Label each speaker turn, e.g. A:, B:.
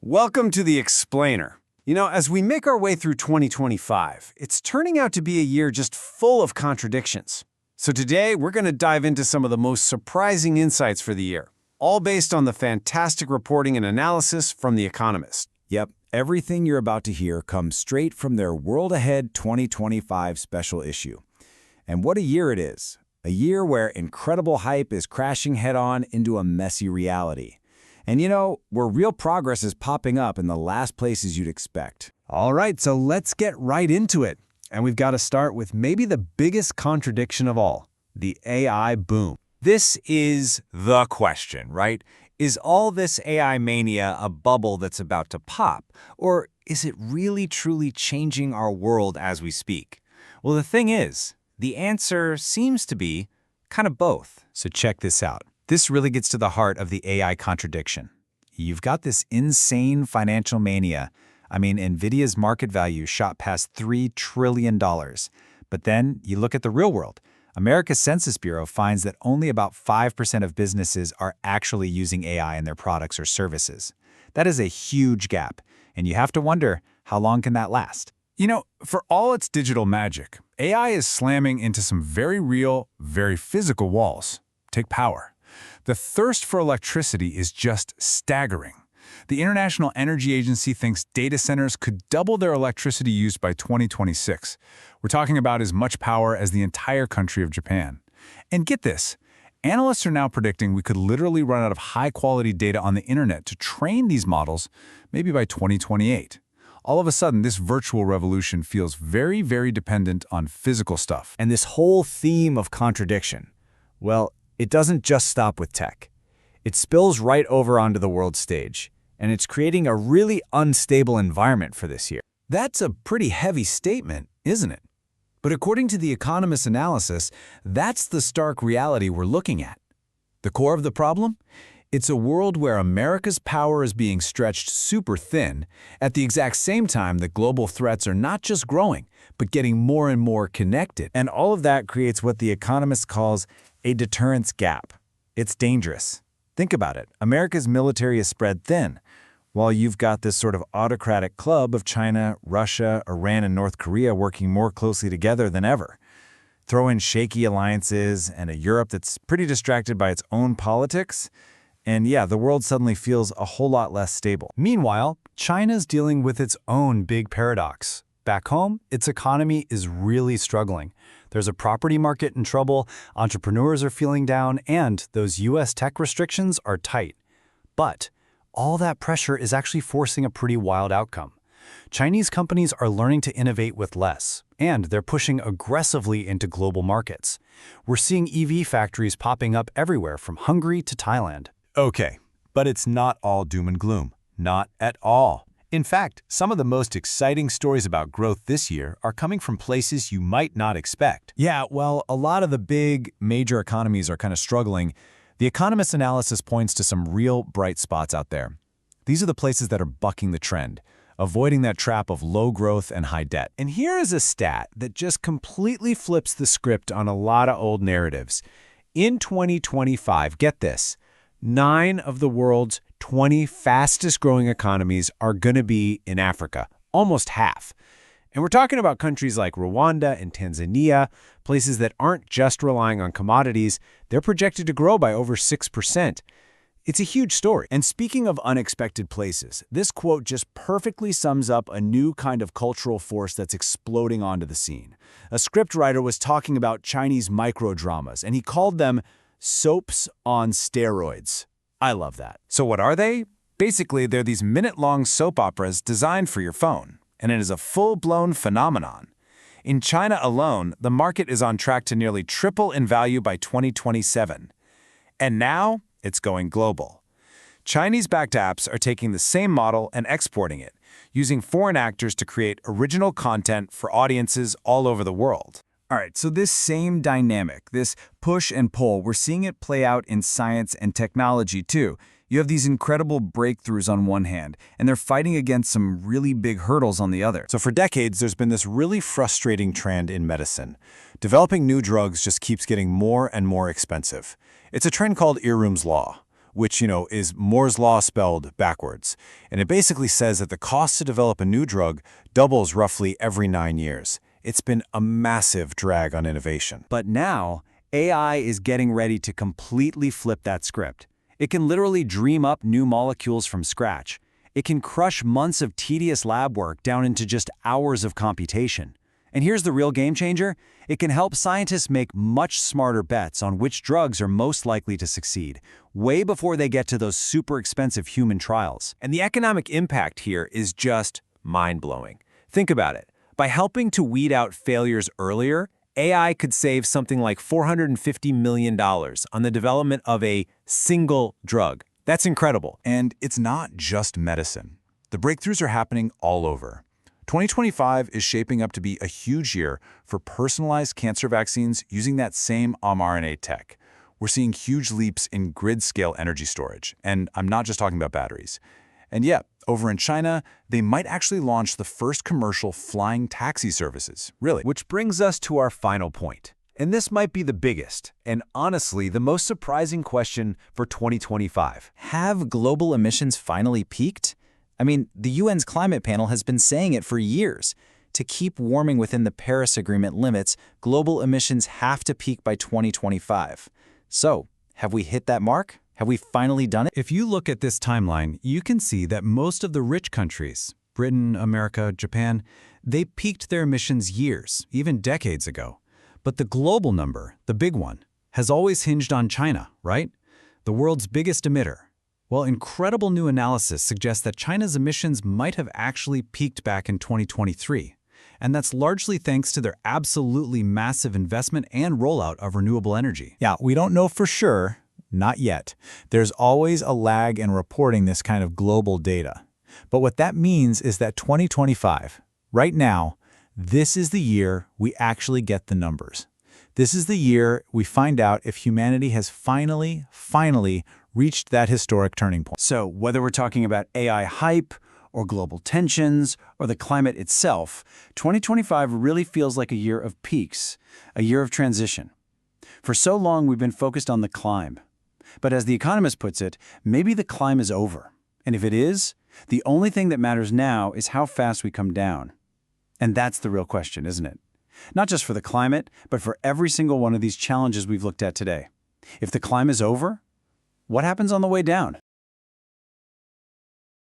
A: Welcome to the Explainer. As we make our way through 2025, it's turning out to be a year just full of contradictions. So today, we're going to dive into some of the most surprising insights for the year, all based on the fantastic reporting and analysis from The Economist.
B: Yep, everything you're about to hear comes straight from their World Ahead 2025 special issue. And what a year it is. A year where incredible hype is crashing head-on into a messy reality. And where real progress is popping up in the last places you'd expect.
A: All right, so let's get right into it. And we've got to start with maybe the biggest contradiction of all, the AI boom.
C: This is the question, right? Is all this AI mania a bubble that's about to pop? Or is it really truly changing our world as we speak? Well, the thing is, the answer seems to be kind of both.
B: So check this out. This really gets to the heart of the AI contradiction. You've got this insane financial mania. I mean, NVIDIA's market value shot past $3 trillion. But then you look at the real world. America's Census Bureau finds that only about 5% of businesses are actually using AI in their products or services. That is a huge gap, and you have to wonder, how long can that last?
D: For all its digital magic, AI is slamming into some very real, very physical walls. Take power. The thirst for electricity is just staggering. The International Energy Agency thinks data centers could double their electricity use by 2026. We're talking about as much power as the entire country of Japan. And get this, analysts are now predicting we could literally run out of high-quality data on the internet to train these models maybe by 2028. All of a sudden, this virtual revolution feels very, very dependent on physical stuff.
B: And this whole theme of contradiction, well, it doesn't just stop with tech. It spills right over onto the world stage, and it's creating a really unstable environment for this year.
A: That's a pretty heavy statement, isn't it? But according to The Economist's analysis, that's the stark reality we're looking at. The core of the problem? It's a world where America's power is being stretched super thin, at the exact same time that global threats are not just growing, but getting more and more connected.
B: And all of that creates what The Economist calls a deterrence gap. It's dangerous. Think about it. America's military is spread thin, while you've got this sort of autocratic club of China, Russia, Iran, and North Korea working more closely together than ever. Throw in shaky alliances and a Europe that's pretty distracted by its own politics, and yeah, the world suddenly feels a whole lot less stable.
E: Meanwhile, China's dealing with its own big paradox. Back home, its economy is really struggling. There's a property market in trouble, entrepreneurs are feeling down, and those U.S. tech restrictions are tight. But all that pressure is actually forcing a pretty wild outcome. Chinese companies are learning to innovate with less, and they're pushing aggressively into global markets. We're seeing EV factories popping up everywhere from Hungary to Thailand.
F: Okay, but it's not all doom and gloom. Not at all. In fact, some of the most exciting stories about growth this year are coming from places you might not expect.
B: Yeah, well, a lot of the big major economies are kind of struggling. The Economist analysis points to some real bright spots out there. These are the places that are bucking the trend, avoiding that trap of low growth and high debt.
A: And here is a stat that just completely flips the script on a lot of old narratives. In 2025, get this, 9 of the world's 20 fastest growing economies are going to be in Africa, almost half. And we're talking about countries like Rwanda and Tanzania, places that aren't just relying on commodities. They're projected to grow by over 6%. It's a huge story.
B: And speaking of unexpected places, this quote just perfectly sums up a new kind of cultural force that's exploding onto the scene. A scriptwriter was talking about Chinese microdramas, and he called them soaps on steroids. I love that.
F: So what are they? Basically, they're these minute-long soap operas designed for your phone, and it is a full-blown phenomenon. In China alone, the market is on track to nearly triple in value by 2027. And now, it's going global. Chinese-backed apps are taking the same model and exporting it, using foreign actors to create original content for audiences all over the world.
B: All right, so this same dynamic, this push and pull, we're seeing it play out in science and technology too. You have these incredible breakthroughs on one hand, and they're fighting against some really big hurdles on the other.
F: So for decades, there's been this really frustrating trend in medicine. Developing new drugs just keeps getting more and more expensive. It's a trend called Irum's Law.
B: which, is Moore's Law spelled backwards. And it basically says that the cost to develop a new drug doubles roughly every 9 years. It's been a massive drag on innovation.
A: But now, AI is getting ready to completely flip that script. It can literally dream up new molecules from scratch. It can crush months of tedious lab work down into just hours of computation. And here's the real game changer. It can help scientists make much smarter bets on which drugs are most likely to succeed, way before they get to those super expensive human trials.
C: And the economic impact here is just mind-blowing. Think about it. By helping to weed out failures earlier, AI could save something like $450 million on the development of a single drug. That's incredible.
B: And it's not just medicine. The breakthroughs are happening all over. 2025 is shaping up to be a huge year for personalized cancer vaccines using that same mRNA tech. We're seeing huge leaps in grid-scale energy storage, and I'm not just talking about batteries. And yeah, over in China, they might actually launch the first commercial flying taxi services, really.
A: Which brings us to our final point. And this might be the biggest, and honestly, the most surprising question for 2025.
E: Have global emissions finally peaked? I mean, the UN's climate panel has been saying it for years. To keep warming within the Paris Agreement limits, global emissions have to peak by 2025. So, have we hit that mark? Have we finally done it?
A: If you look at this timeline, you can see that most of the rich countries, Britain, America, Japan, they peaked their emissions years, even decades ago. But the global number, the big one, has always hinged on China, right? The world's biggest emitter. Well, incredible new analysis suggests that China's emissions might have actually peaked back in 2023. And that's largely thanks to their absolutely massive investment and rollout of renewable energy.
B: Yeah, we don't know for sure, not yet. There's always a lag in reporting this kind of global data. But what that means is that 2025, right now, this is the year we actually get the numbers. This is the year we find out if humanity has finally reached that historic turning point.
A: So whether we're talking about AI hype or global tensions or the climate itself, 2025 really feels like a year of peaks, a year of transition. For so long, we've been focused on the climb. But as The Economist puts it, maybe the climb is over. And if it is, the only thing that matters now is how fast we come down. And that's the real question, isn't it? Not just for the climate, but for every single one of these challenges we've looked at today. If the climb is over, what happens on the way down?